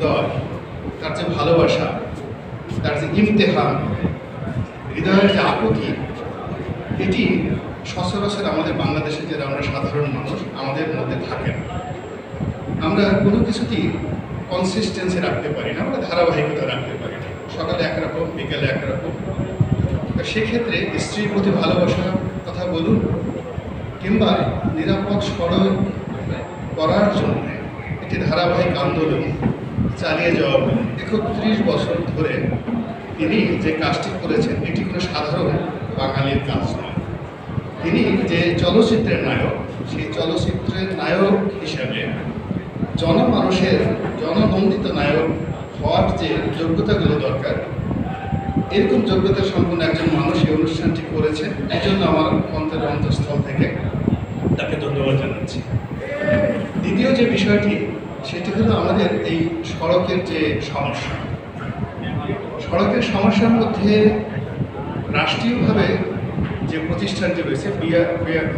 হৃদয়, তার যে ভালোবাসা, তার যে ইমতেহান, হৃদয়ের যে আকুতি, এটি সচরাচর আমাদের বাংলাদেশে যারা আমরা সাধারণ মানুষ আমাদের মধ্যে থাকে না। আমরা কোনো কিছুতেই কনসিস্টেন্সি রাখতে পারি না, আমরা ধারাবাহিকতা রাখতে পারি না। সকালে একরকম, বিকেলে একরকম। সেক্ষেত্রে স্ত্রীর প্রতি ভালোবাসার কথা বলুন কিংবা নিরাপদ সড়ক করার জন্য একটি ধারাবাহিক আন্দোলন চালিয়ে যাওয়া বলুন, 31 বছর ধরে তিনি যে কাজটি করেছেন এটি কোনো সাধারণ বাঙালির কাজ নয়। তিনি যে চলচ্চিত্রের নায়ক, সেই চলচ্চিত্রের নায়ক হিসাবে জনমানুষের জননন্দিত নায়ক হওয়ার যে যোগ্যতাগুলো দরকার, এরকম যোগ্যতা সম্পন্ন একজন মানুষ এই অনুষ্ঠানটি করেছেন। এই জন্য আমার অন্তঃস্থল থেকে তাকে ধন্যবাদ জানাচ্ছি। দ্বিতীয় যে বিষয়টি, সেটি হলো আমাদের এই সড়কের যে সমস্যা। সড়কের সমস্যার মধ্যে রাষ্ট্রীয়ভাবে যে প্রতিষ্ঠানটি রয়েছে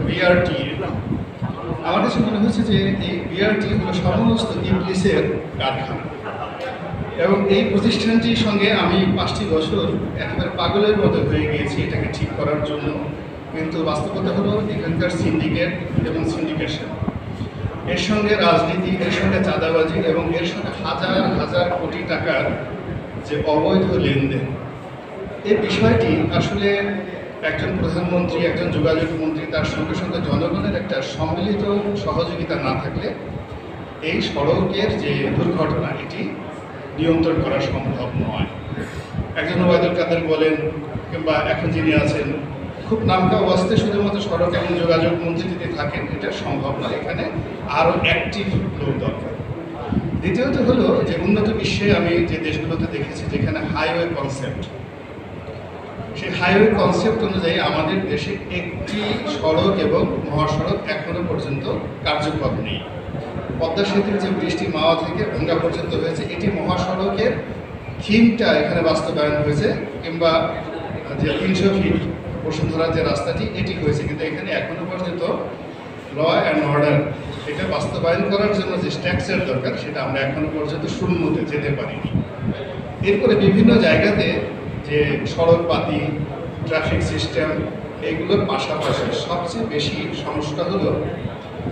বিআরটি, আমার কাছে মনে হয়েছে যে এই বিআরটি হলো সমস্ত ইবলিসের কারখানা। এবং এই প্রতিষ্ঠানটির সঙ্গে আমি 5টি বছর একেবারে পাগলের মতো হয়ে গিয়েছি এটাকে ঠিক করার জন্য। কিন্তু বাস্তবতা হলো এখানকার সিন্ডিকেট এবং সিন্ডিকেশন, এর সঙ্গে রাজনীতি, এর সঙ্গে চাঁদাবাজি এবং এর সঙ্গে হাজার হাজার কোটি টাকার যে অবৈধ লেনদেন, এই বিষয়টি আসলে একজন প্রধানমন্ত্রী, একজন যোগাযোগ মন্ত্রী, তার সঙ্গে সঙ্গে জনগণের একটা সম্মিলিত সহযোগিতা না থাকলে এই সড়কের যে দুর্ঘটনা এটি নিয়ন্ত্রণ করা সম্ভব নয়। একজন ওবায়দুল কাদের বলেন কিংবা এখন যিনি আছেন, খুব নামকা অবস্থায় শুধুমাত্র সড়ক এবং যোগাযোগ মন্ত্রী যদি থাকেন এটা সম্ভব নয়, এখানে আরও অ্যাক্টিভ লোক দরকার। দ্বিতীয়ত হলো যে উন্নত বিশ্বে আমি যে দেশগুলোতে দেখেছি যেখানে হাইওয়ে কনসেপ্ট, সেই হাইওয়ে কনসেপ্ট অনুযায়ী আমাদের দেশে একটি সড়ক এবং মহাসড়ক এখনো পর্যন্ত কার্যকর নেই। পদ্মা সেতুর যে বৃষ্টি মাওয়া থেকে ভাঙ্গা পর্যন্ত হয়েছে, এটি মহাসড়কের থিমটা এখানে বাস্তবায়ন হয়েছে, কিংবা যে 300 ফিট বসুন্ধরার যে রাস্তাটি এটি হয়েছে, কিন্তু এখানে এখনো পর্যন্ত ল অ্যান্ড অর্ডার এটা বাস্তবায়ন করার জন্য যে স্ট্রাকচার দরকার সেটা আমরা এখনো পর্যন্ত শূন্যতে যেতে পারিনি। এরপরে বিভিন্ন জায়গাতে যে সড়কপাতি, ট্রাফিক সিস্টেম, এইগুলোর পাশাপাশি সবচেয়ে বেশি সমস্যা হলো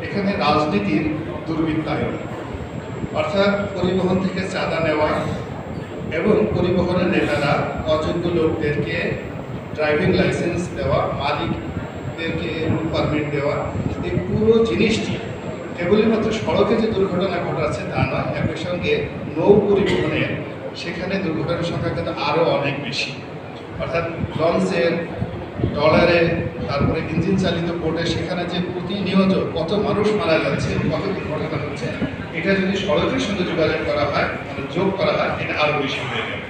এখানে রাজনীতির দুর্বৃত্তায়ন, অর্থাৎ পরিবহন থেকে চাঁদা নেওয়া এবং পরিবহনের নেতারা অযোগ্য লোকদেরকে ড্রাইভিং লাইসেন্স দেওয়া, মালিকদেরকে পারমিট দেওয়া, এই পুরো জিনিসটি কেবলমাত্র সড়কে যে দুর্ঘটনা ঘটাচ্ছে তা নয়, একই সঙ্গে নৌ পরিবহনের সেখানে দুর্ঘটনার সংখ্যা কিন্তু আরও অনেক বেশি। অর্থাৎ লঞ্চের, ট্রলারে, তারপরে ইঞ্জিন চালিত বোটে সেখানে যে প্রতিনিয়ত কত মানুষ মারা যাচ্ছে, কত দুর্ঘটনা হচ্ছে, এটা যদি সড়কের সঙ্গে যোগাযোগ করা হয়, মানে যোগ করা হয়, এটা আরও বেশি হয়ে যাবে।